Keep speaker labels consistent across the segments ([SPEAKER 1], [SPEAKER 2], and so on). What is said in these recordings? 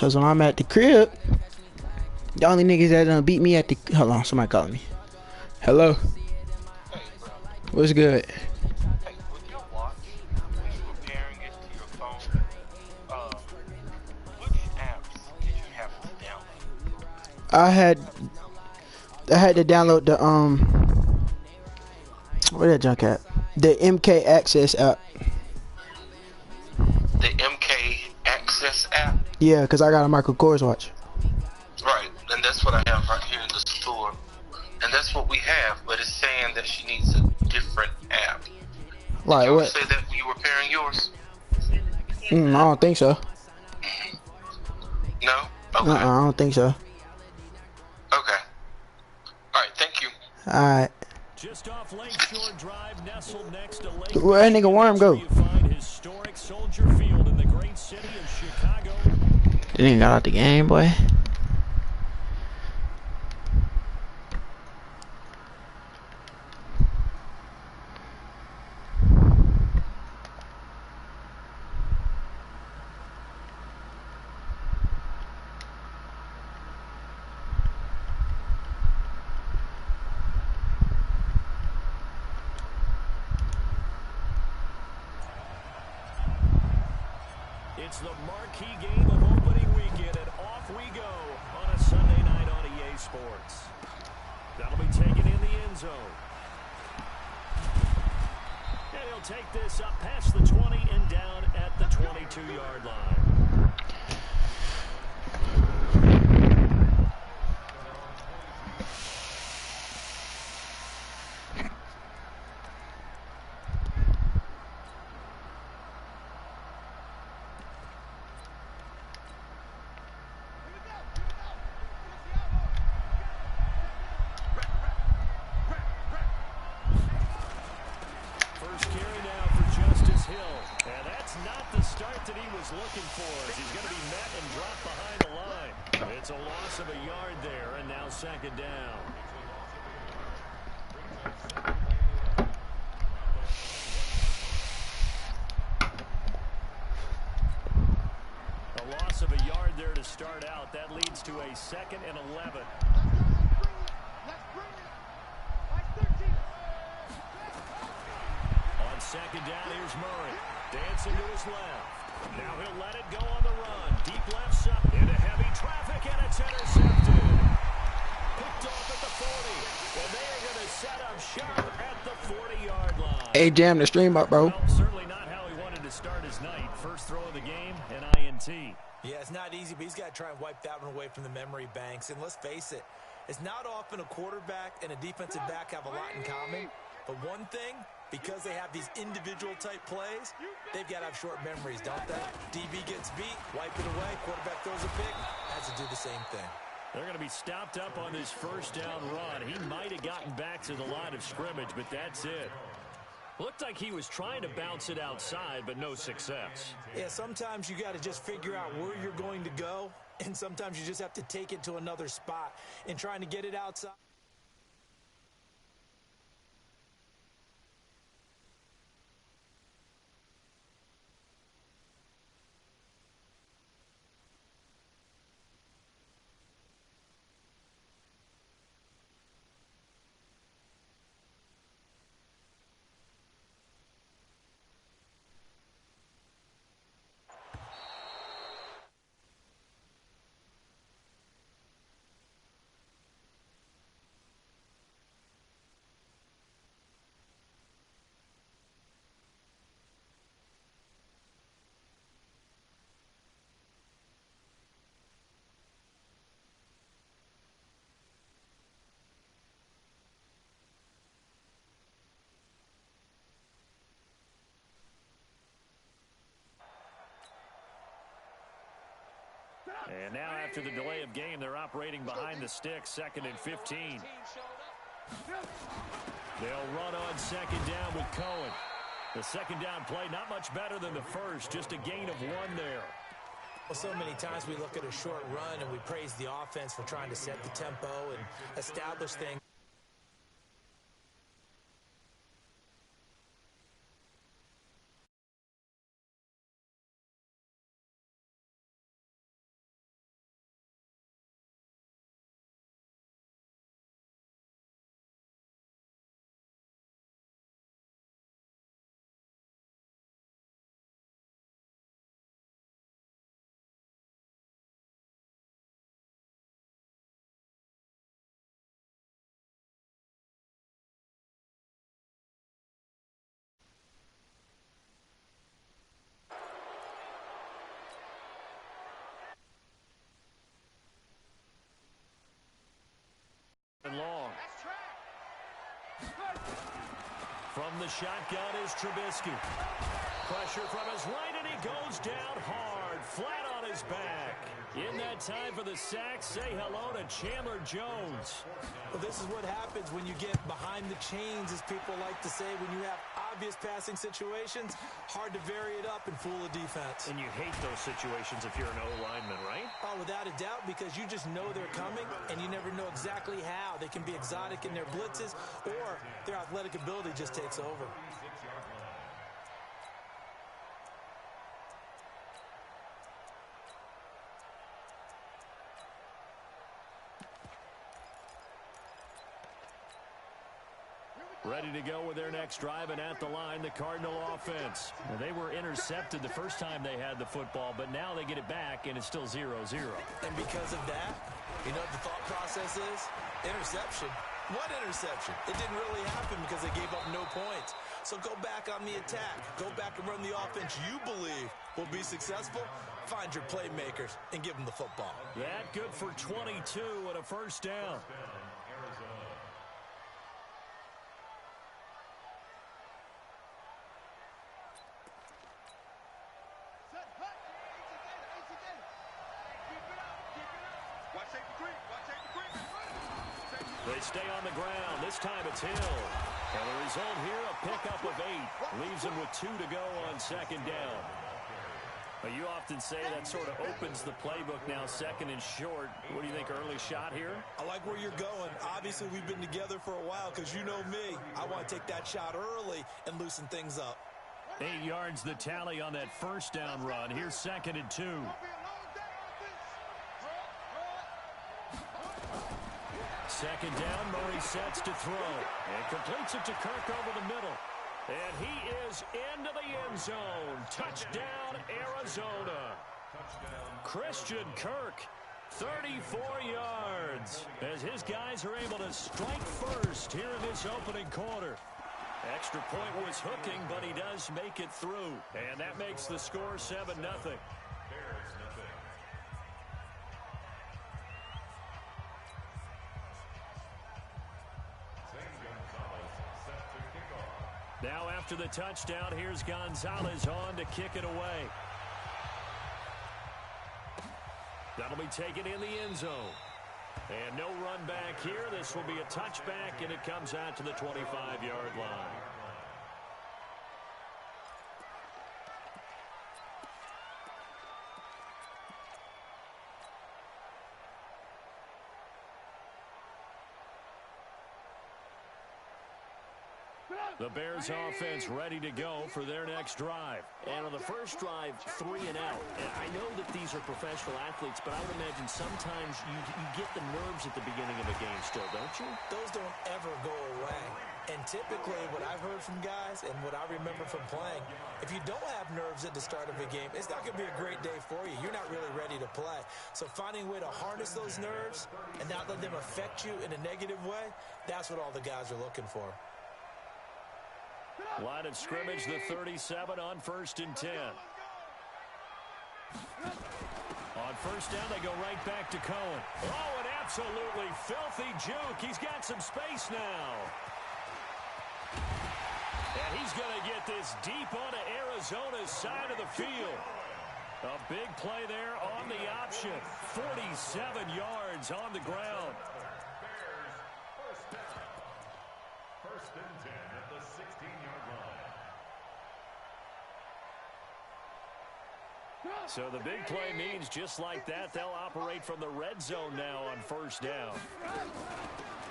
[SPEAKER 1] Cause when I'm at the crib, the only niggas that done beat me at the hold on, somebody calling me. Hello.
[SPEAKER 2] Hey, bro.
[SPEAKER 1] What's good?
[SPEAKER 2] Hey, with your watch, when you were pairing it to your phone, which apps did you have to download?
[SPEAKER 1] I had to download the where that junk at? The MK Access app.
[SPEAKER 2] The MK Access app?
[SPEAKER 1] Yeah, cause I got a Michael Kors watch.
[SPEAKER 2] Right, and that's what I have right here in the store. And that's what we have, but it's saying that she needs a different app. Did
[SPEAKER 1] Like
[SPEAKER 2] yours
[SPEAKER 1] what?
[SPEAKER 2] say that when you were pairing yours?
[SPEAKER 1] I don't think so.
[SPEAKER 2] No? Okay.
[SPEAKER 1] I don't think so.
[SPEAKER 2] Okay. Alright, thank you.
[SPEAKER 1] Alright.
[SPEAKER 3] Just off Lakeshore Drive, nestled next to Lake
[SPEAKER 1] Where that nigga Worm go?
[SPEAKER 3] You find historic Soldier Field in the great city of Chicago.
[SPEAKER 1] They nigga got out the game, boy.
[SPEAKER 3] It's the marquee game of opening weekend, and off we go on a Sunday night on EA Sports. That'll be taken in the end zone. And he'll take this up past the 20 and down at the 22-yard line. And that's not the start that he was looking for, as he's going to be met and dropped behind the line. It's a loss of a yard there, and now second down. A loss of a yard there to start out. That leads to a 2nd and 11. On second down, here's Murray. Dancing to his left. Now he'll let it go on the run. Deep left side. Into heavy traffic, and it's intercepted. Picked off at the 40. And they are going to set up shop at the 40-yard line.
[SPEAKER 1] Hey, jam the stream up, bro.
[SPEAKER 3] Well, certainly not how he wanted to start his night. First throw of the game, an INT.
[SPEAKER 4] Yeah, it's not easy, but he's got to try and wipe that one away from the memory banks. And let's face it, it's not often a quarterback and a defensive back have a lot in common. But one thing, because they have these individual type plays, they've got to have short memories, don't they? DB gets beat, wipe it away, quarterback throws a pick, has to do the same thing.
[SPEAKER 3] They're going to be stopped up on this first down run. He might have gotten back to the line of scrimmage, but that's it. Looked like he was trying to bounce it outside, but no success.
[SPEAKER 4] Yeah, sometimes you got to just figure out where you're going to go, and sometimes you just have to take it to another spot. And trying to get it outside.
[SPEAKER 3] And now after the delay of game, they're operating behind the sticks, 2nd and 15. They'll run on second down with Cohen. The second down play, not much better than the first, just a gain of 1 there.
[SPEAKER 4] Well, so many times we look at a short run and we praise the offense for trying to set the tempo and establish things.
[SPEAKER 3] From the shotgun is Trubisky. Pressure from his right, and he goes down hard, flat on his back. In that time for the sack, say hello to Chandler Jones.
[SPEAKER 4] Well, this is what happens when you get behind the chains, as people like to say. When you have obvious passing situations, hard to vary it up and fool a defense.
[SPEAKER 3] And you hate those situations if you're an O-lineman, right?
[SPEAKER 4] Oh, without a doubt, because you just know they're coming, and you never know exactly how. They can be exotic in their blitzes, or their athletic ability just takes over.
[SPEAKER 3] Ready to go with their next drive, and at the line, the Cardinal offense. Well, they were intercepted the first time they had the football, but now they get it back, and it's still 0-0.
[SPEAKER 4] And because of that, you know what the thought process is? Interception. What interception? It didn't really happen because they gave up no points. So go back on the attack. Go back and run the offense you believe will be successful. Find your playmakers and give them the football.
[SPEAKER 3] That good for 22 and a first down. They stay on the ground. This time it's Hill. And the result here, a pickup of 8. Leaves him with 2 to go on second down. But you often say that sort of opens the playbook now, second and short. What do you think, early shot here?
[SPEAKER 4] I like where you're going. Obviously, we've been together for a while because you know me. I want to take that shot early and loosen things up.
[SPEAKER 3] 8 yards the tally on that first down run. Here's second and 2. Second down, Murray sets to throw. And completes it to Kirk over the middle. And he is into the end zone. Touchdown, Arizona. Christian Kirk, 34 yards. As his guys are able to strike first here in this opening quarter. Extra point was hooking, but he does make it through. And that makes the score 7-0. Now after the touchdown, here's Gonzalez on to kick it away. That'll be taken in the end zone. And no run back here. This will be a touchback, and it comes out to the 25-yard line. The Bears offense ready to go for their next drive.
[SPEAKER 5] And on the first drive, 3 and out. And I know that these are professional athletes, but I would imagine sometimes you get the nerves at the beginning of a game still, don't you?
[SPEAKER 4] Those don't ever go away. And typically what I've heard from guys and what I remember from playing, if you don't have nerves at the start of a game, it's not going to be a great day for you. You're not really ready to play. So finding a way to harness those nerves and not let them affect you in a negative way, that's what all the guys are looking for.
[SPEAKER 3] Line of scrimmage, the 37 on 1st and 10. On first down, they go right back to Cohen. Oh, an absolutely filthy juke. He's got some space now. And he's going to get this deep onto Arizona's side of the field. A big play there on the option. 47 yards on the ground.
[SPEAKER 6] First and 10 at the 16-yard line.
[SPEAKER 3] So the big play means just like that, they'll operate from the red zone now on first down.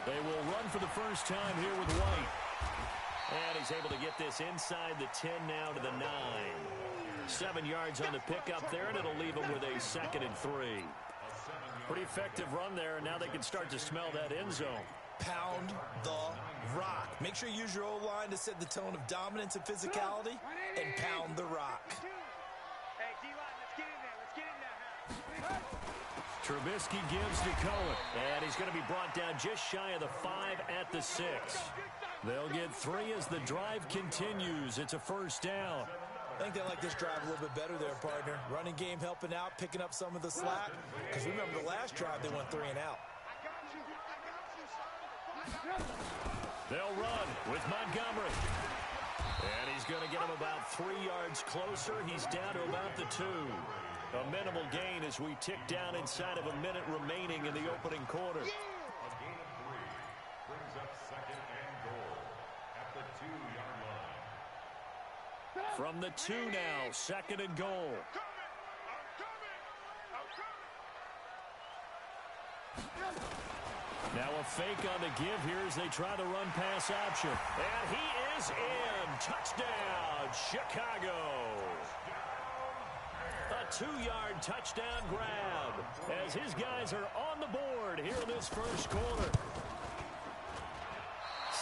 [SPEAKER 3] They will run for the first time here with White. And he's able to get this inside the 10 now to the 9. 7 yards on the pickup there, and it'll leave him with a 2nd and 3. Pretty effective run there, and now they can start to smell that end zone.
[SPEAKER 4] Pound the rock. Make sure you use your O-line to set the tone of dominance and physicality, and pound the rock.
[SPEAKER 7] Hey, D-line, let's get in there. Let's get in there.
[SPEAKER 3] Trubisky gives to Cohen, and he's going to be brought down just shy of the 5 at the 6. They'll get 3 as the drive continues. It's a first down.
[SPEAKER 4] I think they like this drive a little bit better there, partner. Running game helping out, picking up some of the slack. Because remember, the last drive they went 3 and out.
[SPEAKER 5] They'll run with Montgomery. And he's going to get him about 3 yards closer. He's down to about the 2. A minimal gain as we tick down inside of a minute remaining in the opening quarter.
[SPEAKER 6] A gain of 3 brings up second and goal at the 2-yard line.
[SPEAKER 5] From the 2 now, second and goal. Now a fake on the give here as they try the run-pass option. And he is in. Touchdown, Chicago. A 2-yard touchdown grab as his guys are on the board here in this first quarter.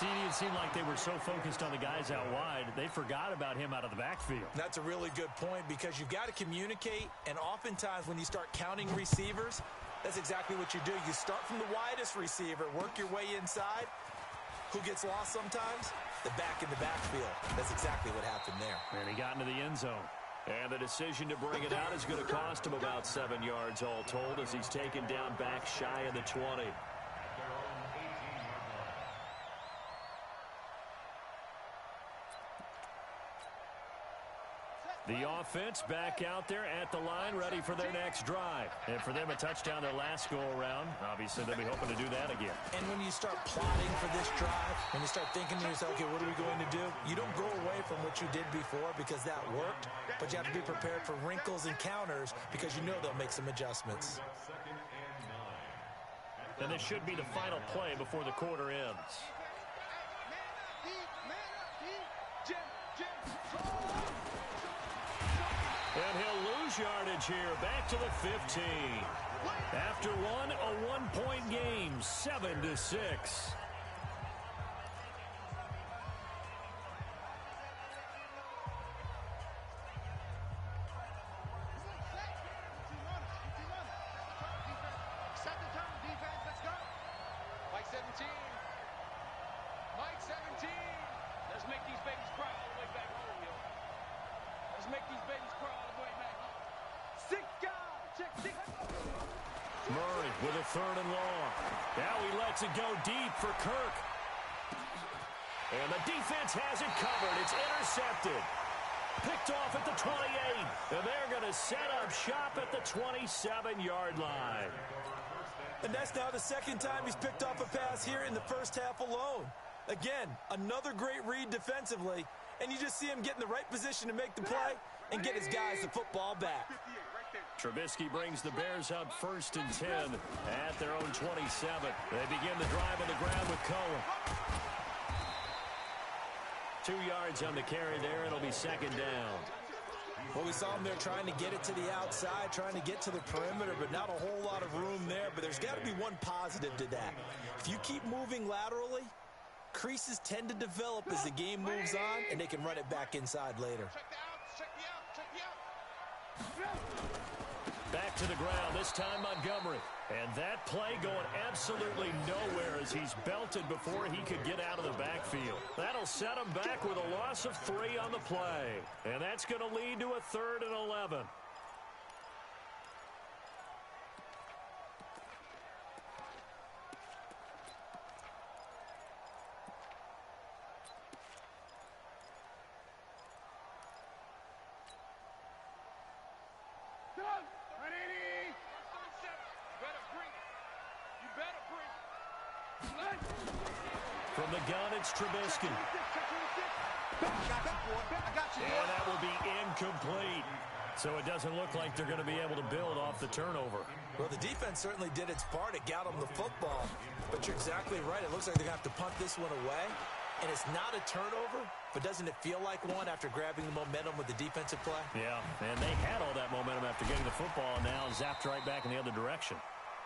[SPEAKER 5] It seemed like they were so focused on the guys out wide, they forgot about him out of the backfield.
[SPEAKER 4] That's a really good point because you've got to communicate, and oftentimes when you start counting receivers, that's exactly what you do. You start from the widest receiver, work your way inside. Who gets lost sometimes? The back in the backfield. That's exactly what happened there.
[SPEAKER 5] And he got into the end zone. And the decision to bring it out is going to cost him about 7 yards all told as he's taken down back shy of the 20. The offense back out there at the line, ready for their next drive. And for them, a touchdown their last go-around. Obviously, they'll be hoping to do that again.
[SPEAKER 4] And when you start plotting for this drive, when you start thinking to yourself, okay, what are we going to do? You don't go away from what you did before because that worked, but you have to be prepared for wrinkles and counters because you know they'll make some adjustments.
[SPEAKER 5] And this should be the final play before the quarter ends. And he'll lose yardage here, back to the 15. After one, a one-point game, 7-6.
[SPEAKER 7] Mike 17. Let's make these babies cry all the way back home, yo. Let's make these babies cry all the way back home. 6 guys. Check 6.
[SPEAKER 5] Murray with a 3rd and long. Now he lets it go deep for Kirk. And the defense has it covered. It's intercepted. Picked off at the 28. And they're going to set up shop at the 27-yard line.
[SPEAKER 4] And that's now the second time he's picked off a pass here in the first half alone. Again, another great read defensively, and you just see him get in the right position to make the play and get his guys the football back.
[SPEAKER 5] Trubisky brings the Bears up 1st and 10 at their own 27. They begin the drive on the ground with Cohen. 2 yards on the carry there. It'll be 2nd down.
[SPEAKER 4] Well, we saw him there trying to get it to the outside, trying to get to the perimeter, but not a whole lot of room there. But there's got to be one positive to that. If you keep moving laterally, creases tend to develop as the game moves on, and they can run it back inside later.
[SPEAKER 5] Back to the ground, this time Montgomery. And that play going absolutely nowhere as he's belted before he could get out of the backfield. That'll set him back with a loss of 3 on the play. And that's going to lead to a 3rd and 11. From the gun, it's Trubisky. And that will be incomplete. So it doesn't look like they're going to be able to build off the turnover.
[SPEAKER 4] Well, the defense certainly did its part. It got them the football. But you're exactly right. It looks like they're going to have to punt this one away. And it's not a turnover, but doesn't it feel like one after grabbing the momentum with the defensive play?
[SPEAKER 5] Yeah, and they had all that momentum after getting the football, and now zapped right back in the other direction.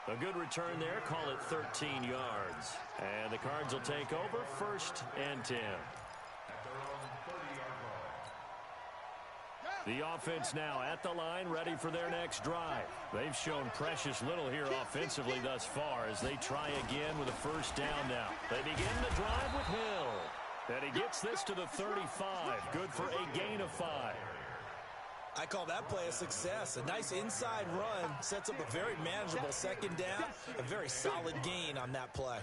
[SPEAKER 5] A good return there, call it 13 yards. And the Cards will take over 1st and 10. The offense now at the line, ready for their next drive. They've shown precious little here offensively thus far as they try again with a 1st down now. They begin the drive with Hill. And he gets this to the 35. Good for a gain of 5.
[SPEAKER 4] I call that play a success. A nice inside run sets up a very manageable 2nd down. A very solid gain on that play.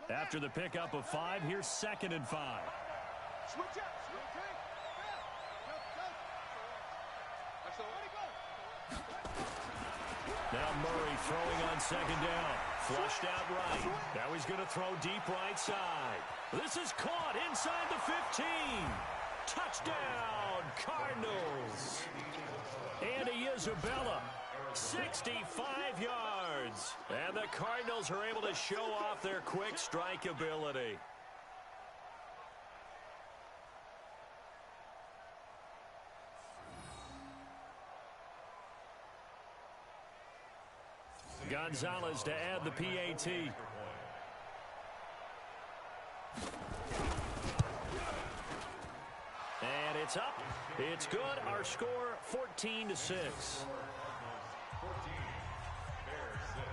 [SPEAKER 5] After the pickup of 5, here's 2nd and 5.
[SPEAKER 7] Switch up.
[SPEAKER 5] Now Murray throwing on 2nd down. Flushed out right. Now he's going to throw deep right side. This is caught inside the 15. Touchdown, Cardinals. Andy Isabella, 65 yards. And the Cardinals are able to show off their quick strike ability. Gonzalez to add the PAT. And it's up. It's good. Our score 14-6.
[SPEAKER 6] 14, Bears 6.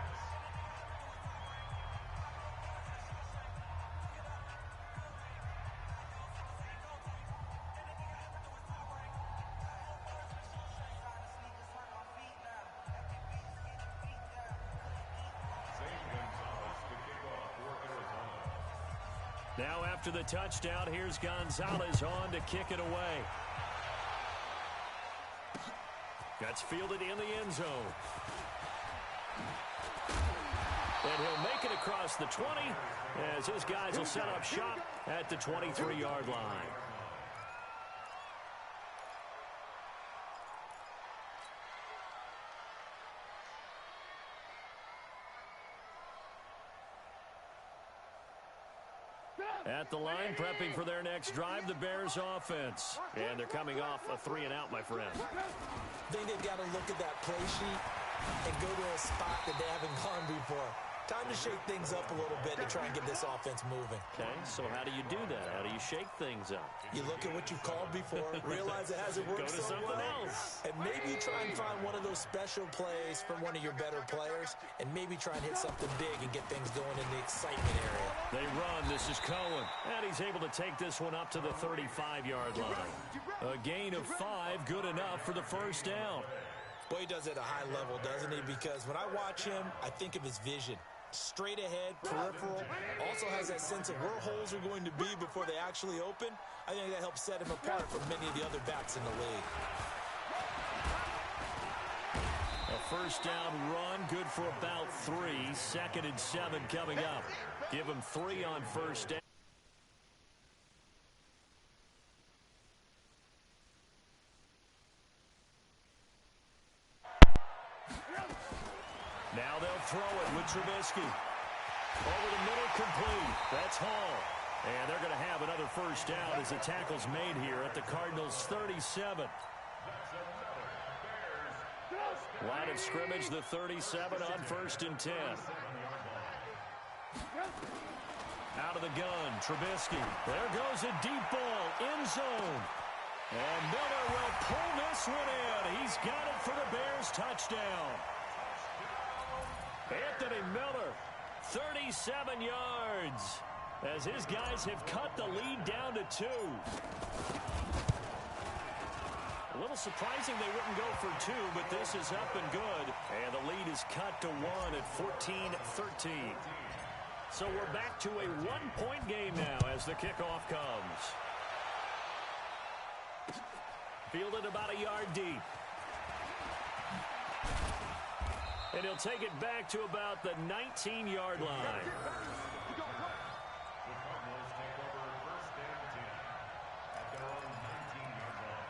[SPEAKER 5] Now after the touchdown, here's Gonzalez on to kick it away. That's fielded in the end zone. And he'll make it across the 20 as his guys will set up shop at the 23-yard line. At the line, prepping for their next drive, the Bears offense. And they're coming off a 3-and-out, my friend.
[SPEAKER 4] I think they've got to look at that play sheet and go to a spot that they haven't gone before. Time to shake things up a little bit to try and get this offense moving.
[SPEAKER 5] Okay, so how do you do that? How do you shake things up?
[SPEAKER 4] You look at what you've called before, realize it hasn't worked
[SPEAKER 5] Go to
[SPEAKER 4] so
[SPEAKER 5] something
[SPEAKER 4] well,
[SPEAKER 5] else.
[SPEAKER 4] and maybe you try and find one of those special plays from one of your better players, and maybe try and hit something big and get things going in the excitement area.
[SPEAKER 5] They run. This is Cohen. And he's able to take this one up to the 35-yard line. A gain of 5, good enough for the first down.
[SPEAKER 4] Boy, he does it at a high level, doesn't he? Because when I watch him, I think of his vision. Straight ahead, peripheral, also has that sense of where holes are going to be before they actually open. I think that helps set him apart from many of the other backs in the league.
[SPEAKER 5] A first down run, good for about 3. 2nd and 7 coming up. Give him 3 on first down. Now they'll throw it with Trubisky. Over the middle, complete. That's Hall. And they're going to have another first down as the tackle's made here at the Cardinals' 37. Line of scrimmage, the 37 on 1st and 10. Out of the gun, Trubisky. There goes a deep ball, end zone. And Miller will pull this one in. He's got it for the Bears' touchdown. Anthony Miller, 37 yards, as his guys have cut the lead down to 2. A little surprising they wouldn't go for 2, but this is up and good. And the lead is cut to 1 at 14-13. So we're back to a 1-point game now as the kickoff comes. Fielded about a yard deep. And he'll take it back to about the 19-yard line.
[SPEAKER 6] The Cardinals take over 1st and 10 at their own 19-yard line.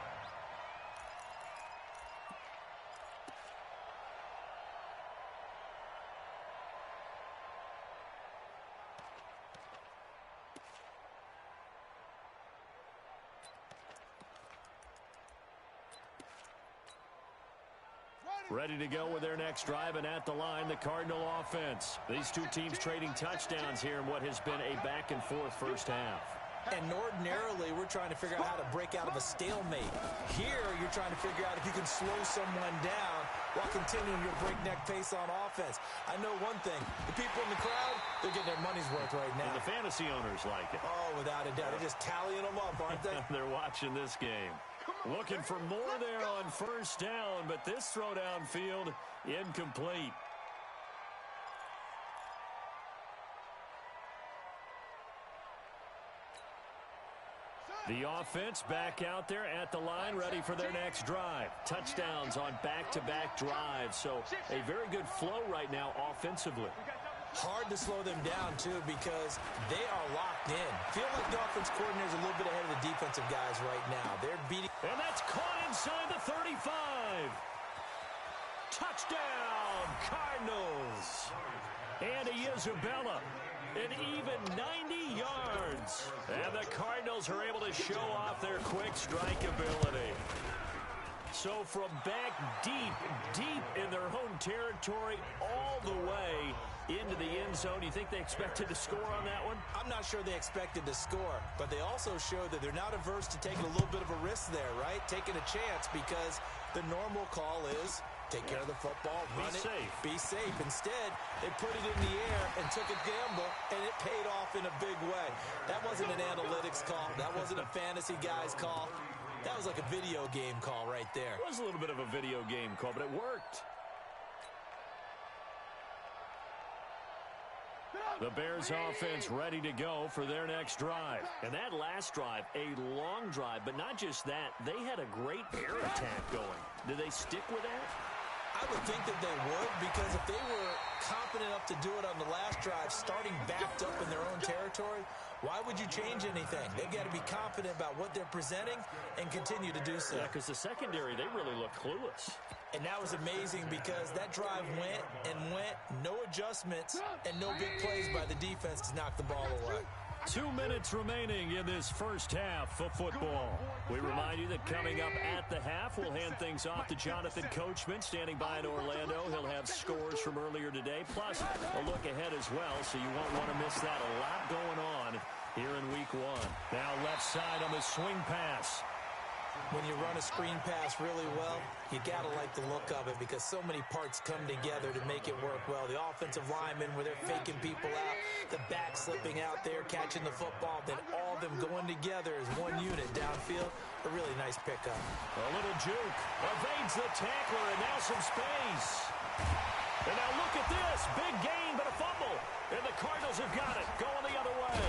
[SPEAKER 5] Ready to go with their next drive, and at the line, the Cardinal offense. These two teams trading touchdowns here in what has been a back-and-forth first half.
[SPEAKER 4] And ordinarily, we're trying to figure out how to break out of a stalemate. Here, you're trying to figure out if you can slow someone down while continuing your breakneck pace on offense. I know one thing. The people in the crowd, they're getting their money's worth right now.
[SPEAKER 5] And the fantasy owners like it.
[SPEAKER 4] Oh, without a doubt. They're just tallying them up, aren't they?
[SPEAKER 5] They're watching this game. Looking for more there on first down, but this throw downfield incomplete. The offense back out there at the line, ready for their next drive. Touchdowns on back-to-back drives, so a very good flow right now offensively.
[SPEAKER 4] Hard to slow them down, too, because they are locked in. Feel like the offense coordinator is a little bit ahead of the defensive guys right now. They're beating.
[SPEAKER 5] And that's caught inside the 35. Touchdown, Cardinals. Andy Isabella, an even 90 yards. And the Cardinals are able to show off their quick strike ability. So from back deep in their own territory all the way into the end zone, you think they expected to score on that one?
[SPEAKER 4] I'm not sure they expected to score, but they also showed that they're not averse to taking a little bit of a risk there, right? Taking a chance, because the normal call is take care of the football, run it, be safe. Instead, they put it in the air and took a gamble, and it paid off in a big way. That wasn't an analytics call. That wasn't a fantasy guy's call. That was like a video game call right there.
[SPEAKER 5] It was a little bit of a video game call, but it worked. The Bears offense ready to go for their next drive. And that last drive, a long drive, but not just that. They had a great air attack going. Do they stick with that?
[SPEAKER 4] I would think that they would, because if they were confident enough to do it on the last drive, starting backed up in their own territory, why would you change anything? They've got to be confident about what they're presenting and continue to do so.
[SPEAKER 5] Yeah, because the secondary, they really look clueless.
[SPEAKER 4] And that was amazing, because that drive went and went, no adjustments, and no big plays by the defense to knock the ball away.
[SPEAKER 5] 2 minutes remaining in this first half of football. We remind you that coming up at the half, we'll hand things off to Jonathan Coachman, standing by in Orlando. He'll have scores from earlier today, plus a look ahead as well, so you won't want to miss that. A lot going on here in week one. Now left side on the swing pass.
[SPEAKER 4] When you run a screen pass really well, you got to like the look of it, because so many parts come together to make it work well. The offensive linemen, where they're faking people out, the back slipping out there, catching the football, then all of them going together as one unit downfield. A really nice pickup.
[SPEAKER 5] A little juke. Evades the tackler, and now some space. And now look at this. Big gain, but a fumble. And the Cardinals have got it. Going the other way.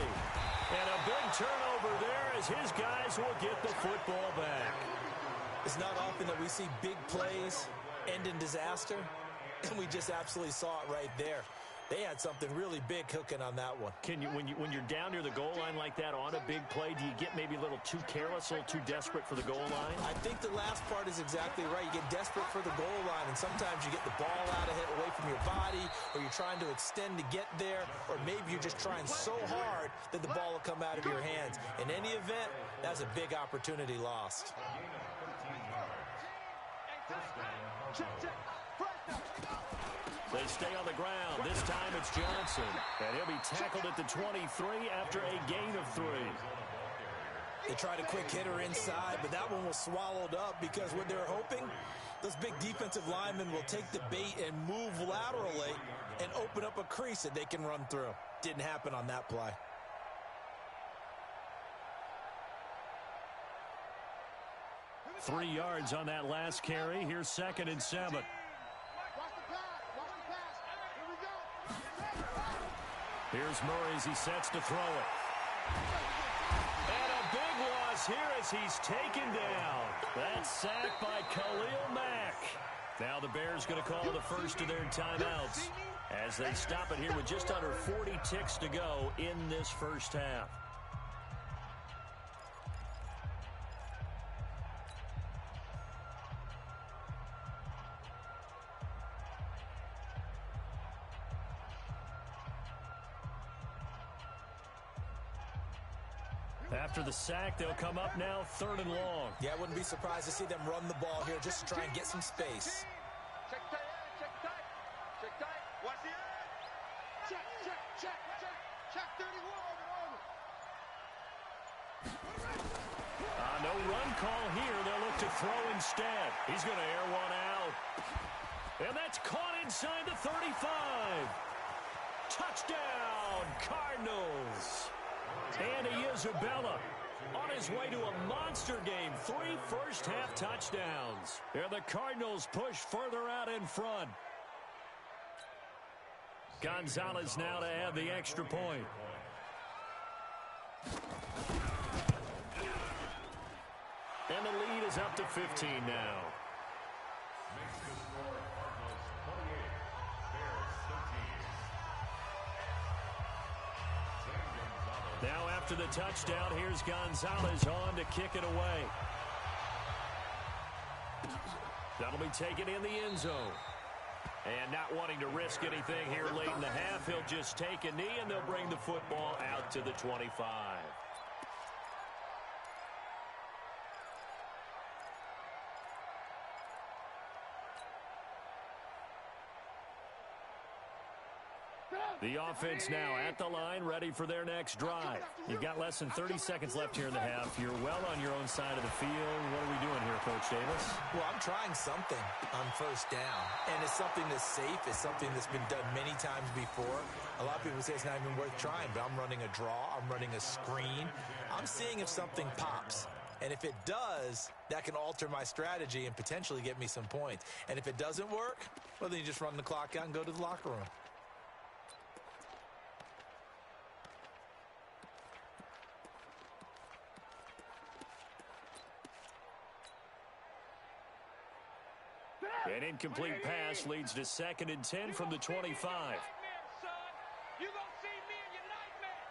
[SPEAKER 5] And a big turnover there as his guys will get the football back.
[SPEAKER 4] It's not often that we see big plays end in disaster, and we just absolutely saw it right there. They had something really big cooking on that one.
[SPEAKER 5] Can you, when you're down near the goal line like that on a big play, do you get maybe a little too careless, a little too desperate for the goal line?
[SPEAKER 4] I think the last part is exactly right. You get desperate for the goal line, and sometimes you get the ball out of it, away from your body, or you're trying to extend to get there, or maybe you're just trying so hard that the ball will come out of your hands. In any event, that's a big opportunity lost.
[SPEAKER 5] They stay on the ground. This time it's Johnson. And he'll be tackled at the 23 after a gain of 3.
[SPEAKER 4] They tried a quick hitter inside, but that one was swallowed up, because what they're hoping, those big defensive linemen will take the bait and move laterally and open up a crease that they can run through. Didn't happen on that play.
[SPEAKER 5] Three yards on that last carry. Here's 2nd and 7. Here's Murray as he sets to throw it. And a big loss here as he's taken down. That's sacked by Khalil Mack. Now the Bears going to call the first of their timeouts as they stop it here with just under 40 ticks to go in this first half. After the sack, they'll come up now 3rd and long.
[SPEAKER 4] Yeah, I wouldn't be surprised to see them run the ball here just to try and get some space.
[SPEAKER 7] Check tight, check tight, check tight. Watch the edge. Check 31 over.
[SPEAKER 5] No run call here. They'll look to throw instead. He's going to air one out. And that's caught inside the 35. Touchdown, Cardinals. Andy Isabella on his way to a monster game. 3 first-half touchdowns. And the Cardinals push further out in front. Gonzalez now to add the extra point. And the lead is up to 15 now.
[SPEAKER 6] Makes the score Cardinals 28, Bears 13.
[SPEAKER 5] Now after the touchdown, here's Gonzalez on to kick it away. That'll be taken in the end zone. And not wanting to risk anything here late in the half, he'll just take a knee and they'll bring the football out to the 25. The offense now at the line, ready for their next drive. You've got less than 30 seconds left here in the half. You're well on your own side of the field. What are we doing here, Coach Davis?
[SPEAKER 4] Well, I'm trying something on first down, and it's something that's safe. It's something that's been done many times before. A lot of people say it's not even worth trying, but I'm running a draw. I'm running a screen. I'm seeing if something pops. And if it does, that can alter my strategy and potentially get me some points. And if it doesn't work, well, then you just run the clock out and go to the locker room.
[SPEAKER 5] An incomplete pass leads to 2nd and 10 from the 25.
[SPEAKER 7] You gonna see me in your nightmare.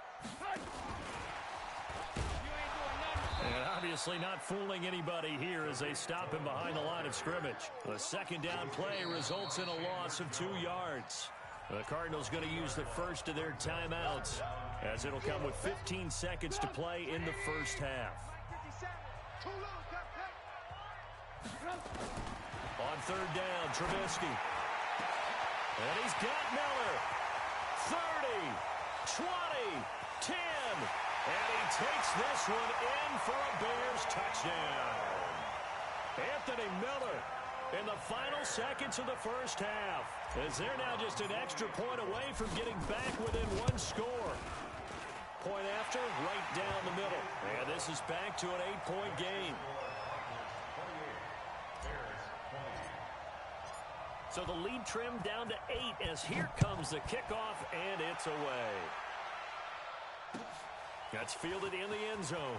[SPEAKER 7] You ain't doing nothing.
[SPEAKER 5] And obviously not fooling anybody here as they stop him behind the line of scrimmage. A 2nd down play results in a loss of 2 yards. The Cardinals going to use the first of their timeouts as it'll come with 15 seconds to play in the first half.
[SPEAKER 7] 57. Too low,
[SPEAKER 5] On 3rd down, Trubisky. And he's got Miller. 30, 20, 10. And he takes this one in for a Bears touchdown. Anthony Miller in the final seconds of the first half, as they're now just an extra point away from getting back within 1 score. Point after, right down the middle. And this is back to an 8-point game. So the lead trimmed down to 8 as here comes the kickoff, and it's away. That's fielded in the end zone.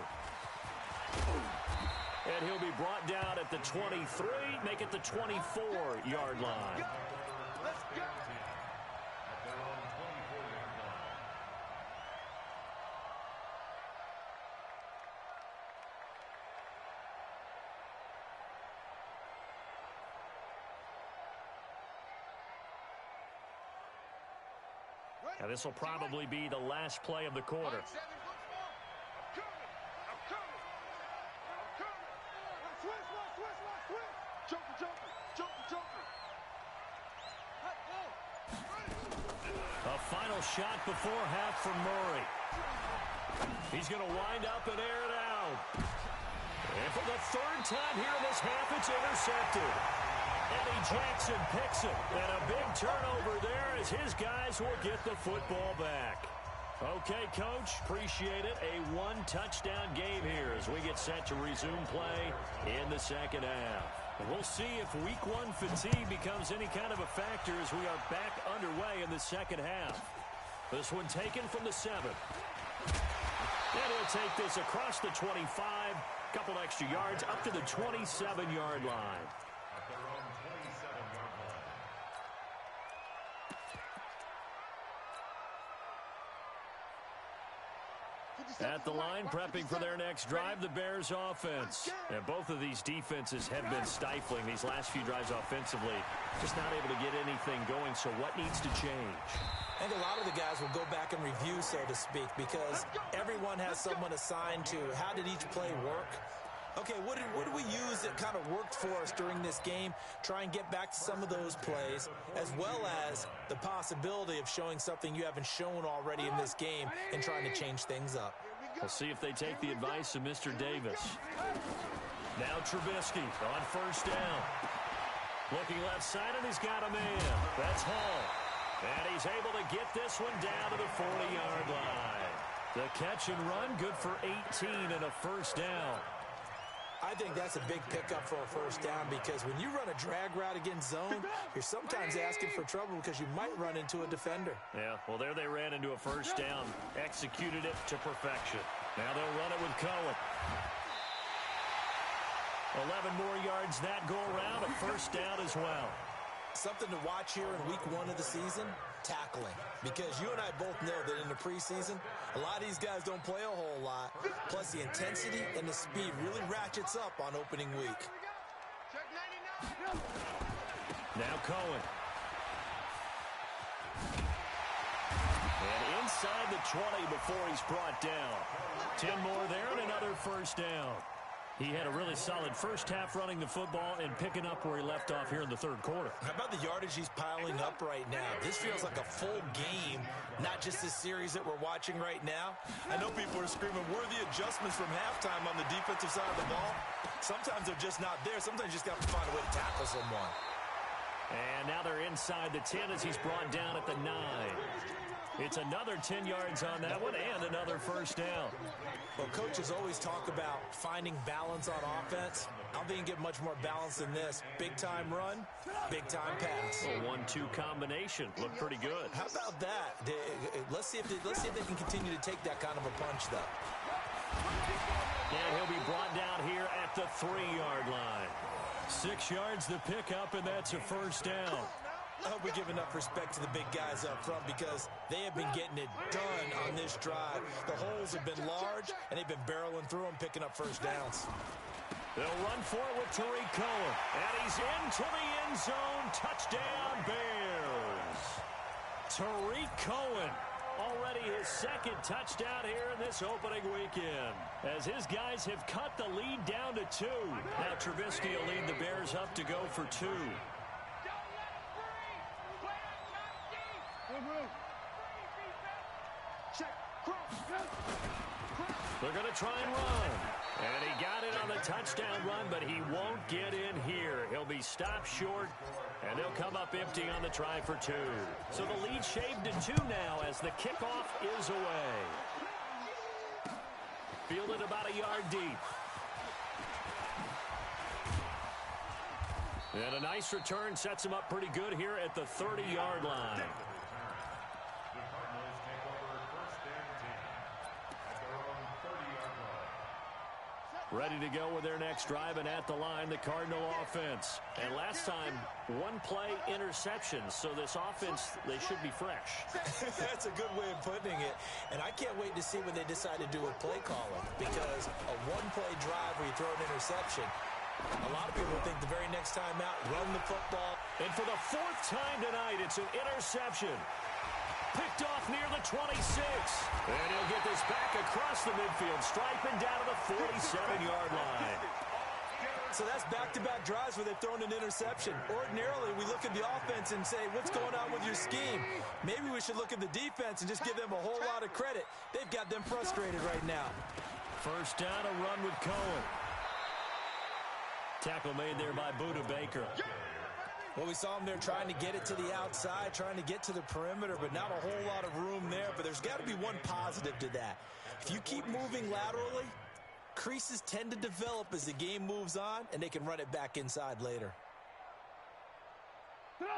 [SPEAKER 5] And he'll be brought down at the 23, make it the 24-yard line.
[SPEAKER 7] Let's go.
[SPEAKER 5] Now this will probably be the last play of the quarter.
[SPEAKER 7] I'm coming. Joker.
[SPEAKER 5] A final shot before half from Murray. He's going to wind up and air it out. And for the 3rd time here in this half, it's intercepted. Eddie Jackson picks it, and a big turnover there as his guys will get the football back. Okay, Coach, appreciate it. A 1-touchdown game here as we get set to resume play in the second half. And we'll see if week 1 fatigue becomes any kind of a factor as we are back underway in the second half. This one taken from the 7. And he'll take this across the 25, couple extra yards up to the 27-yard line.
[SPEAKER 6] At their own 27-yard line.
[SPEAKER 5] At the line, prepping for their next drive, the Bears offense. And both of these defenses have been stifling these last few drives offensively. Just not able to get anything going, so what needs to change?
[SPEAKER 4] I think a lot of the guys will go back and review, so to speak, because everyone has someone assigned to how did each play work. Okay, what did we use that kind of worked for us during this game? Try and get back to some of those plays, as well as the possibility of showing something you haven't shown already in this game and trying to change things up.
[SPEAKER 5] We'll see if they take the advice of Mr. Davis. Now Trubisky on 1st down. Looking left side, and he's got a man. That's Hall. And he's able to get this one down to the 40-yard line. The catch and run, good for 18 and a 1st down.
[SPEAKER 4] I think that's a big pickup for a 1st down because when you run a drag route against zone, you're sometimes asking for trouble because you might run into a defender.
[SPEAKER 5] Yeah, well, there they ran into a 1st down, executed it to perfection. Now they'll run it with Cohen. 11 more yards that go around, a first down as well.
[SPEAKER 4] Something to watch here in week 1 of the season, tackling. Because you and I both know that in the preseason, a lot of these guys don't play a whole lot. Plus, the intensity and the speed really ratchets up on opening week.
[SPEAKER 5] Now Cohen. And inside the 20 before he's brought down. 10 more there and another first down. He had a really solid first half running the football and picking up where he left off here in the third quarter.
[SPEAKER 4] How about the yardage he's piling up right now? This feels like a full game, not just this series that we're watching right now. I know people are screaming, where are the adjustments from halftime on the defensive side of the ball? Sometimes they're just not there. Sometimes you just have to find a way to tackle someone.
[SPEAKER 5] And now they're inside the 10 as he's brought down at the 9. It's another 10 yards on that one and another first down.
[SPEAKER 4] Well, coaches always talk about finding balance on offense. I don't think you get much more balance than this. Big-time run, big-time pass.
[SPEAKER 5] A 1-2 combination. Looked pretty good.
[SPEAKER 4] How about that? Let's see if they can continue to take that kind of a punch, though.
[SPEAKER 5] And he'll be brought down here at the 3-yard line. 6 yards to pick up, and that's a first down.
[SPEAKER 4] I hope we give enough respect to the big guys up front because they have been getting it done on this drive. The holes have been large, and they've been barreling through them, picking up first downs.
[SPEAKER 5] They'll run for it with Tariq Cohen. And he's into the end zone. Touchdown, Bears. Tariq Cohen. Already his second touchdown here in this opening weekend. As his guys have cut the lead down to 2. Now Trubisky will lead the Bears up to go for 2. They're going to try and run. And he got it on the touchdown run, but he won't get in here. He'll be stopped short, and they'll come up empty on the try for 2. So the lead shaved to 2 now as the kickoff is away. Fielded about a yard deep. And a nice return sets him up pretty good here at the 30-yard line. Ready to go with their next drive, and at the line, the Cardinal offense. And last time, 1-play interception, so this offense, they should be fresh.
[SPEAKER 4] That's a good way of putting it. And I can't wait to see what they decide to do with play calling, because a 1-play drive where you throw an interception, a lot of people think the very next time out, run the football.
[SPEAKER 5] And for the 4th time tonight, it's an interception. Picked off near the 26. And he'll get this back across the midfield stripe and down to the 47-yard line.
[SPEAKER 4] So that's back-to-back drives where they've thrown an interception. Ordinarily, we look at the offense and say, what's going on with your scheme? Maybe we should look at the defense and just give them a whole lot of credit. They've got them frustrated right now.
[SPEAKER 5] First down, a run with Cohen. Tackle made there by Buda Baker.
[SPEAKER 4] Well, we saw him there trying to get it to the outside, trying to get to the perimeter, but not a whole lot of room there. But there's got to be one positive to that. If you keep moving laterally, creases tend to develop as the game moves on, and they can run it back inside later.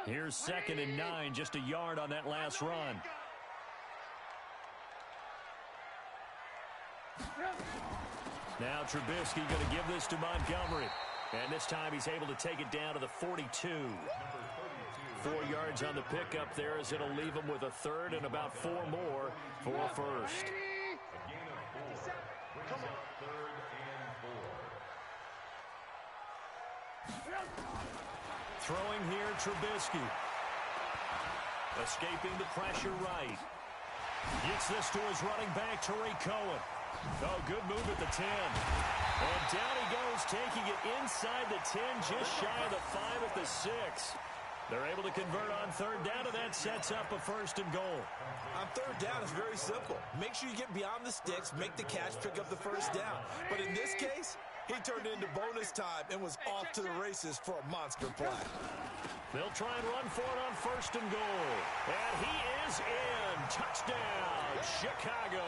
[SPEAKER 5] Here's 2nd and 9, just a yard on that last run. Now Trubisky going to give this to Montgomery. And this time he's able to take it down to the 42. 4 yards on the pickup there as it'll leave him with a 3rd and about 4 more for a first. Throwing here, Trubisky. Escaping the pressure right. Gets this to his running back, Tariq Cohen. Oh, good move at the 10. And down he goes, taking it inside the 10, just shy of the 5 at the 6. They're able to convert on 3rd down, and that sets up a 1st and goal.
[SPEAKER 4] On 3rd down, it's very simple. Make sure you get beyond the sticks, make the catch, pick up the 1st down. But in this case, he turned it into bonus time and was off to the races for a monster play.
[SPEAKER 5] They'll try and run for it on 1st and goal. And he is in. Touchdown, Chicago.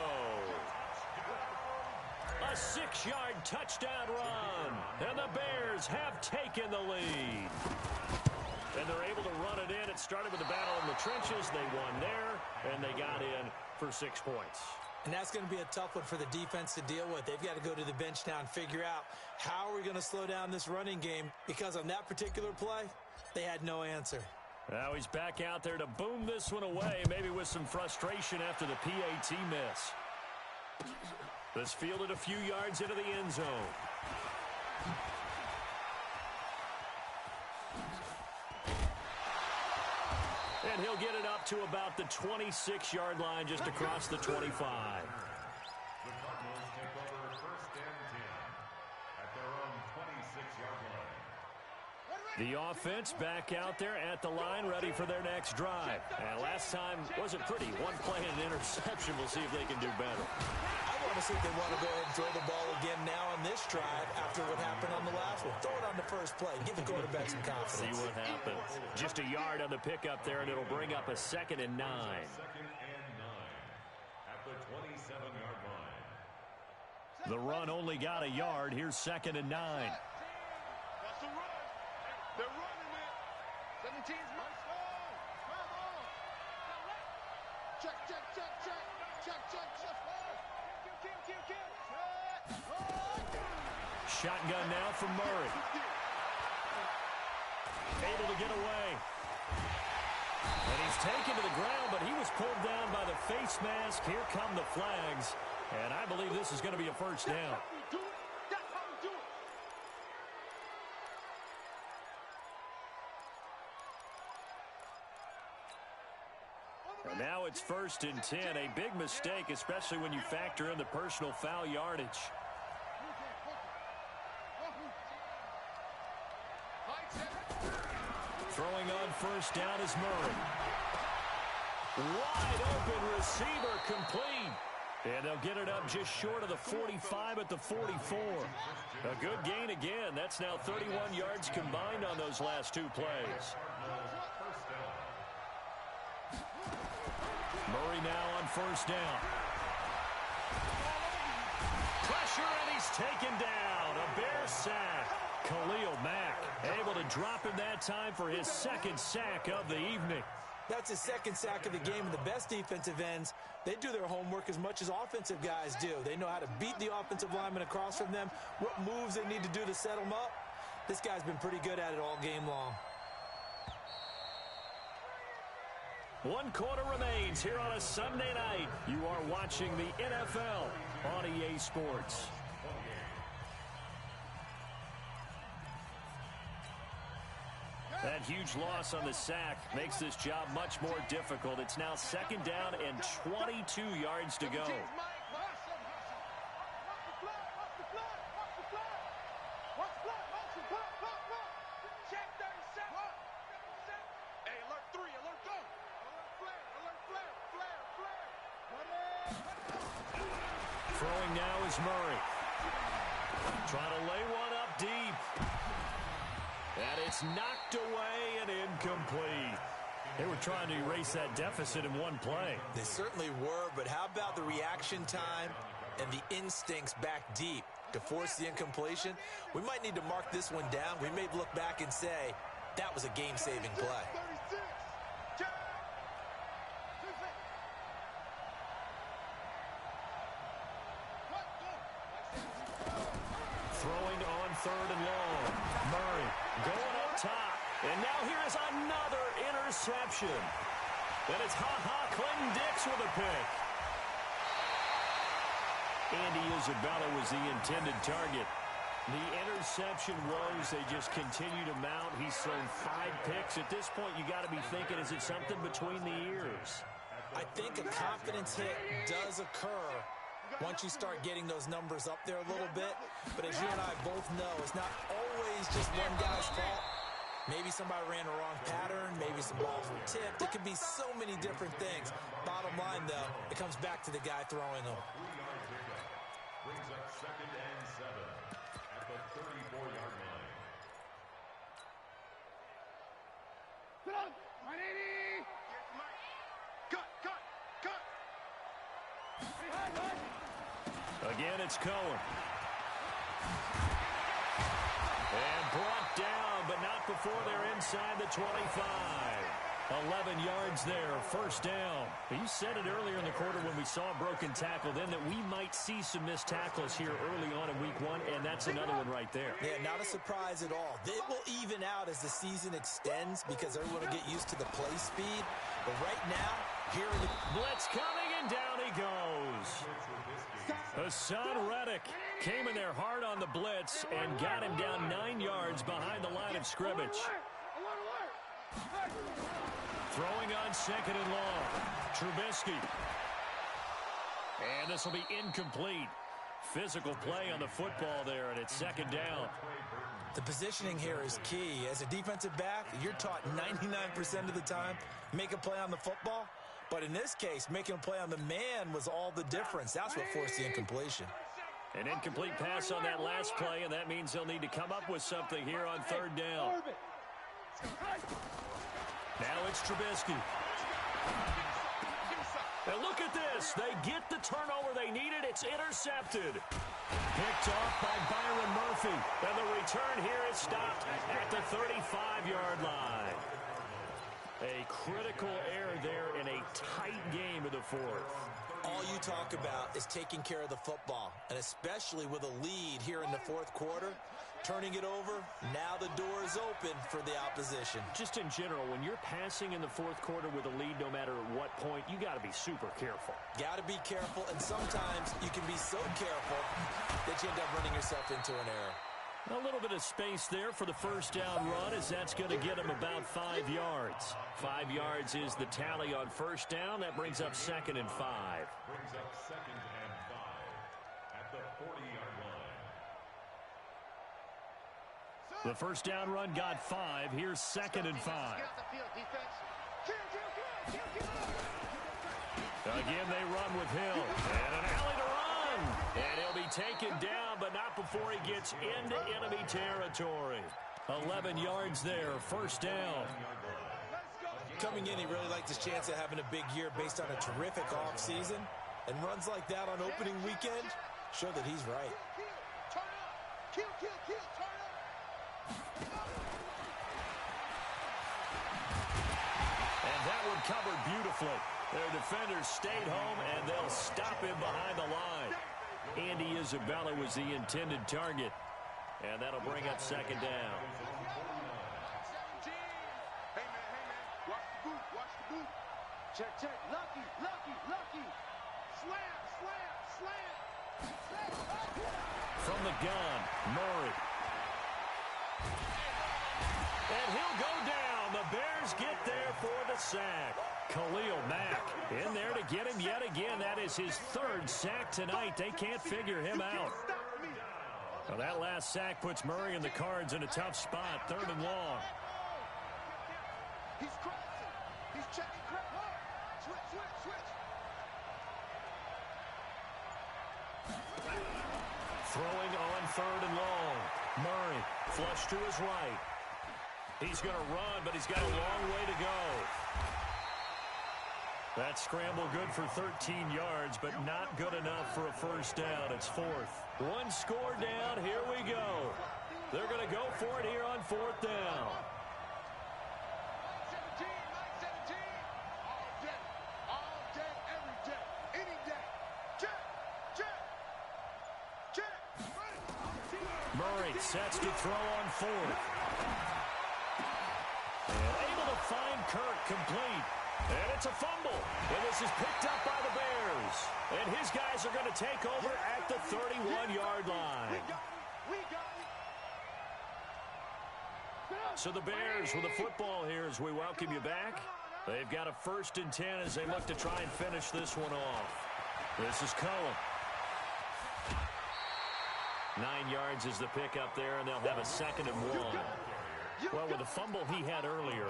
[SPEAKER 5] A 6-yard touchdown run. And the Bears have taken the lead. And they're able to run it in. It started with a battle in the trenches. They won there, and they got in for 6 points.
[SPEAKER 4] And that's going to be a tough one for the defense to deal with. They've got to go to the bench now and figure out how are we going to slow down this running game, because on that particular play, they had no answer.
[SPEAKER 5] Now he's back out there to boom this one away, maybe with some frustration after the PAT miss. This fielded a few yards into the end zone. And he'll get it up to about the 26-yard line, just across the 25.
[SPEAKER 6] The Cardinals take over first and 10 at their own 26-yard line.
[SPEAKER 5] The offense back out there at the line, ready for their next drive. And last time wasn't pretty. One play and an interception. We'll see if they can do better.
[SPEAKER 4] I want to see if they want to go ahead and throw the ball again now on this drive after what happened on the last one. Throw it on the first play. Give the quarterback some confidence.
[SPEAKER 5] See what happens. Just a yard on the pickup there, and it'll bring up a 2nd and 9.
[SPEAKER 6] Second and 9 at the 27-yard line.
[SPEAKER 5] The run only got a yard. Here's 2nd and 9.
[SPEAKER 7] That's the run. They're running it. 17's march on. Come on. Check, check, check, check. Check, check, check. Kill.
[SPEAKER 5] Shotgun now from Murray. Able to get away. And he's taken to the ground, but he was pulled down by the face mask. Here come the flags. And I believe this is going to be a first down.
[SPEAKER 7] That's how we do it.
[SPEAKER 5] And now it's 1st and 10. A big mistake, especially when you factor in the personal foul yardage. Throwing on first down is Murray. Wide open receiver, complete. And they'll get it up just short of the 45 at the 44. A good gain again. That's now 31 yards combined on those last 2 plays. Murray now on first down. Pressure, and he's taken down. A Bear sack. Khalil Mack able to drop him that time for his 2nd sack of the evening.
[SPEAKER 4] That's his 2nd sack of the game, and the best defensive ends, they do their homework as much as offensive guys do. They know how to beat the offensive lineman across from them, what moves they need to do to set them up. This guy's been pretty good at it all game long.
[SPEAKER 5] 1 quarter remains here on a Sunday night. You are watching the NFL on EA Sports. That huge loss on the sack makes this job much more difficult. It's now 2nd down and 22 yards to go. Throwing now is Murray. Trying to lay one up deep. And it's knocked away and incomplete. They were trying to erase that deficit in one play.
[SPEAKER 4] They certainly were, but how about the reaction time and the instincts back deep to force the incompletion? We might need to mark this one down. We may look back and say, that was a game-saving play.
[SPEAKER 5] Throwing on 3rd and long. Murray going up top. And now here is another interception. And it's Clinton-Dix with a pick. Andy Isabella was the intended target. The interception woes, they just continue to mount. He's thrown 5 picks. At this point, you got to be thinking, is it something between the ears?
[SPEAKER 4] I think a confidence hit does occur once you start getting those numbers up there a little bit. But as you and I both know, it's not always just one guy's fault. Maybe somebody ran a wrong pattern. Maybe some balls were tipped. It could be so many different things. Bottom line, though, it comes back to the guy throwing them.
[SPEAKER 6] Brings up 2nd and 7 at the 34-yard line.
[SPEAKER 7] Sit down. 180. Cut.
[SPEAKER 5] Again, it's Cohen. And brought down, but not before they're inside the 25. 11 yards there, first down. You said it earlier in the quarter when we saw a broken tackle then that we might see some missed tackles here early on in week 1, and that's another one right there.
[SPEAKER 4] Yeah, not a surprise at all. It will even out as the season extends because everyone will get used to the play speed. But right now, here in the
[SPEAKER 5] blitz coming, and down he goes. Hassan Reddick came in there hard on the blitz and got him down 9 yards behind the line of scrimmage. Throwing on second and long. Trubisky. And this will be incomplete. Physical play on the football there, and it's second down.
[SPEAKER 4] The positioning here is key. As a defensive back, you're taught 99% of the time, make a play on the football. But in this case, making a play on the man was all the difference. That's what forced the incompletion.
[SPEAKER 5] An incomplete pass on that last play, and that means they'll need to come up with something here on third down. Now it's Trubisky. And look at this. They get the turnover they needed. It's intercepted. Picked off by Byron Murphy. And the return here is stopped at the 35-yard line. A critical error there in a tight game of the fourth.
[SPEAKER 4] All you talk about is taking care of the football, and especially with a lead here in the fourth quarter. Turning it over, now the door is open for the opposition.
[SPEAKER 5] Just in general, when you're passing in the fourth quarter with a lead, no matter at what point, you got to be super careful.
[SPEAKER 4] Got to be careful, and sometimes you can be so careful that you end up running yourself into an error.
[SPEAKER 5] A little bit of space there for the first down run, as that's going to get him about 5 yards. 5 yards is the tally on first down. That brings up second and 5.
[SPEAKER 6] Brings up second and 5 at the 40-yard line.
[SPEAKER 5] The first down run got 5. Here's second and 5. Again, they run with Hill. And an alley to run. And he'll be taken down, but not before he gets into enemy territory. 11 yards there, first down.
[SPEAKER 4] Coming in, he really liked his chance of having a big year based on a terrific offseason. And runs like that on opening weekend show that he's right.
[SPEAKER 7] Turn up. Kill, turn up.
[SPEAKER 5] And that one covered beautifully. Their defenders stayed home, and they'll stop him behind the line. Andy Isabella was the intended target. And that'll bring up second down.
[SPEAKER 7] 17. Hey, man. Watch the boot. Check. Lucky. Slam.
[SPEAKER 5] From the gun, Murray. And he'll go down. The Bears get there for the sack. Khalil Mack in there to get him yet again. That is his third sack tonight. They can't figure him out. Well, that last sack puts Murray and the Cards in a tough spot. Third and long.
[SPEAKER 7] He's crossing. He's checking crap. Switch.
[SPEAKER 5] Throwing on third and long. Murray flush to his right. He's going to run, but he's got a long way to go. That scramble good for 13 yards, but not good enough for a first down. It's fourth. One score down. Here we go. They're going to go for it here on fourth down.
[SPEAKER 7] 17. All day, every day, any day. Check.
[SPEAKER 5] Murray sets to throw on fourth. And able to find Kirk complete. And it's a fumble. And this is picked up by the Bears. And his guys are going to take over at the 31-yard line.
[SPEAKER 7] We got it.
[SPEAKER 5] So the Bears with the football here as we welcome you back. They've got a 1st and 10 as they look to try and finish this one off. This is Cohen. 9 yards is the pickup there, and they'll have a 2nd and 1. Well, with the fumble he had earlier,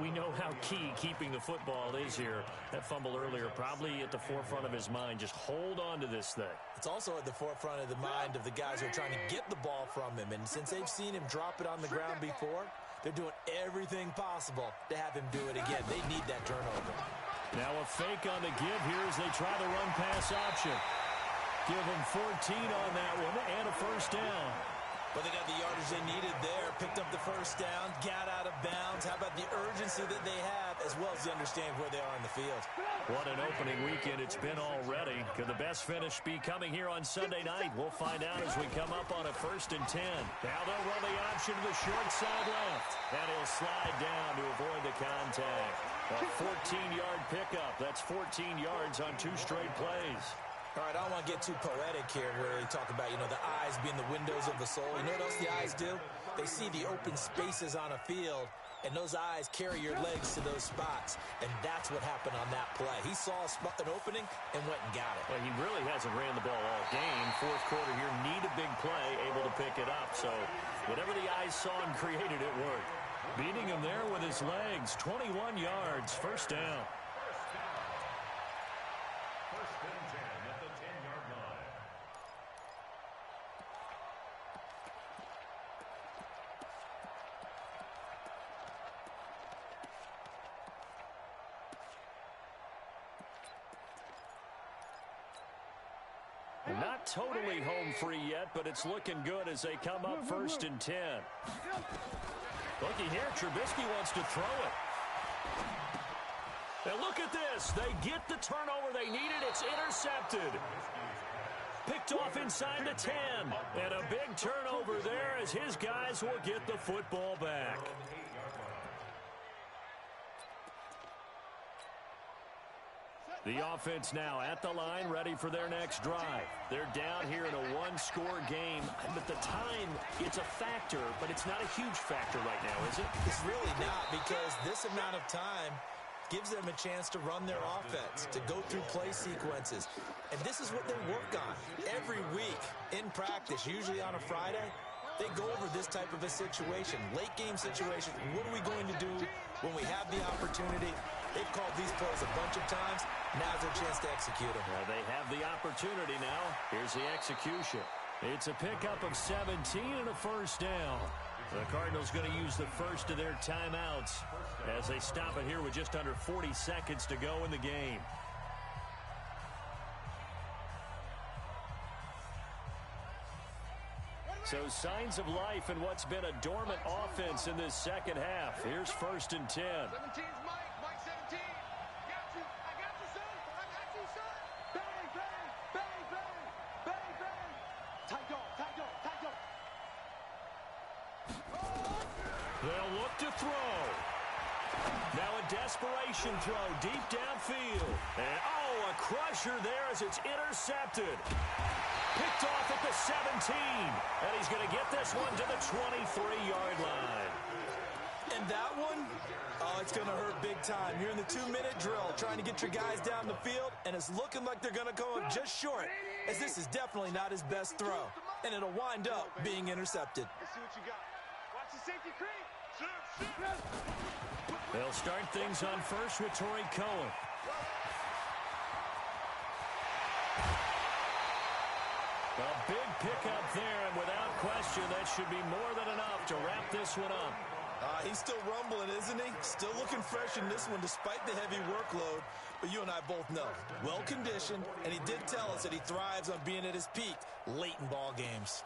[SPEAKER 5] we know how key keeping the football is here. That fumble earlier probably at the forefront of his mind. Just hold on to this thing.
[SPEAKER 4] It's also at the forefront of the mind of the guys who are trying to get the ball from him. And since they've seen him drop it on the ground before, they're doing everything possible to have him do it again. They need that turnover.
[SPEAKER 5] Now a fake on the give here as they try the run-pass option. Give him 14 on that one and a first down.
[SPEAKER 4] But they got the yardage they needed there. Picked up the first down, got out of bounds. How about the urgency that they have, as well as the understanding where they are in the field?
[SPEAKER 5] What an opening weekend it's been already. Could the best finish be coming here on Sunday night? We'll find out as we come up on a 1st and 10. Now they'll run the option to the short side left. And he'll slide down to avoid the contact. A 14-yard pickup. That's 14 yards on 2 straight plays.
[SPEAKER 4] All right, I don't want to get too poetic here where they talk about, the eyes being the windows of the soul. You know what else the eyes do? They see the open spaces on a field, and those eyes carry your legs to those spots, and that's what happened on that play. He saw an opening and went and got it.
[SPEAKER 5] Well, he really hasn't ran the ball all game. 4th quarter here, need a big play, able to pick it up. So whatever the eyes saw and created, it worked. Beating him there with his legs, 21 yards, 1st down. Not totally home free yet, but it's looking good as they come up 1st and 10. Looky here, Trubisky wants to throw it. And look at this. They get the turnover they needed. It's intercepted. Picked off inside the 10. And a big turnover there as his guys will get the football back. The offense now at the line, ready for their next drive. They're down here in a 1-score game. But the time, it's a factor, but it's not a huge factor right now, is it?
[SPEAKER 4] It's really not, because this amount of time gives them a chance to run their offense, to go through play sequences. And this is what they work on every week in practice, usually on a Friday. They go over this type of a situation, late game situation. What are we going to do when we have the opportunity? They've called these plays a bunch of times. Now's their chance to execute them.
[SPEAKER 5] Well, they have the opportunity now. Here's the execution. It's a pickup of 17 and a 1st down. The Cardinals going to use the first of their timeouts as they stop it here with just under 40 seconds to go in the game. So signs of life in what's been a dormant offense in this second half. Here's 1st and 10.
[SPEAKER 7] 17's Mike 17. Got you. I got you, son. I got you, son. Bang, bang, bang, bang, bang, bang. Tight dog, tight dog, tight dog.
[SPEAKER 5] They'll look to throw. Now a desperation throw deep downfield. And a crusher there as it's intercepted. Picked off at the 17. And he's going to get this one to the 23-yard line.
[SPEAKER 4] And that one, it's going to hurt big time. You're in the 2-minute drill trying to get your guys down the field, and it's looking like they're going to come up just short, as this is definitely not his best throw. And it'll wind up being intercepted.
[SPEAKER 7] Let's see what you got. Watch the safety creep.
[SPEAKER 5] They'll start things on first with Torrey Cohen. A big pickup there, and without question, that should be more than enough to wrap this one up.
[SPEAKER 4] He's still rumbling, isn't he? Still looking fresh in this one despite the heavy workload. But you and I both know, well-conditioned, and he did tell us that he thrives on being at his peak late in ball games.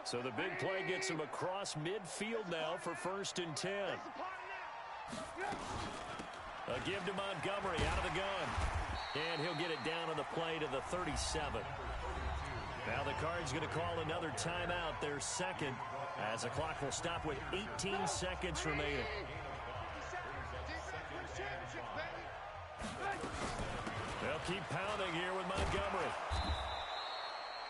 [SPEAKER 5] So the big play gets him across midfield now for 1st and 10. A give to Montgomery out of the gun. And he'll get it down on the play to the 37. Now the Cards going to call another timeout, their second, as the clock will stop with 18 seconds remaining. They'll keep pounding here with Montgomery.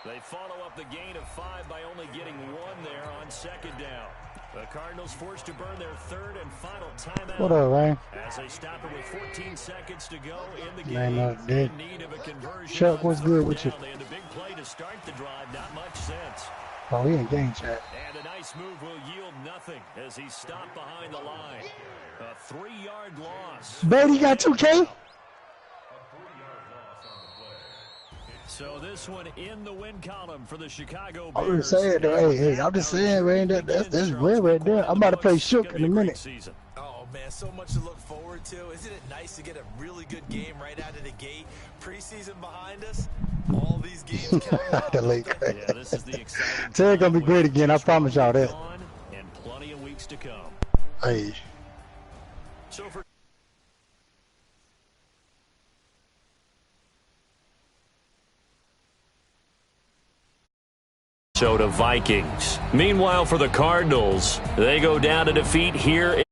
[SPEAKER 5] They follow up the gain of 5 by only getting 1 there on 2nd down. The Cardinals forced to burn their 3rd and final timeout.
[SPEAKER 8] What up, man?
[SPEAKER 5] As they stop it with 14 seconds to go in the game.
[SPEAKER 8] Man,
[SPEAKER 5] In need of a conversion.
[SPEAKER 8] Chuck, what's good with you?
[SPEAKER 5] They had a big play to start the drive. Not much sense.
[SPEAKER 8] Oh, he in game chat.
[SPEAKER 5] And a nice move will yield nothing as he stopped behind the line. A 3-yard loss.
[SPEAKER 8] Buddy got 2K?
[SPEAKER 5] So this one in the win column for the Chicago Bears.
[SPEAKER 8] I'm just saying, though, hey, I'm just saying, man, that's rare right there. I'm about to play Shook in a minute.
[SPEAKER 4] Oh, Oh, man, so much to look forward to. Isn't it nice to get a really good game right out of the gate? Preseason behind us, all these games count now.
[SPEAKER 8] The late.
[SPEAKER 5] Yeah, this is the exciting
[SPEAKER 8] Ted's gonna be
[SPEAKER 5] time
[SPEAKER 8] great
[SPEAKER 5] with
[SPEAKER 8] again. I
[SPEAKER 5] just
[SPEAKER 8] promise
[SPEAKER 5] 1
[SPEAKER 8] y'all
[SPEAKER 5] week
[SPEAKER 8] that.
[SPEAKER 5] gone and plenty of weeks to come.
[SPEAKER 8] Hey.
[SPEAKER 5] So for Minnesota Vikings. Meanwhile, for the Cardinals, they go down to defeat here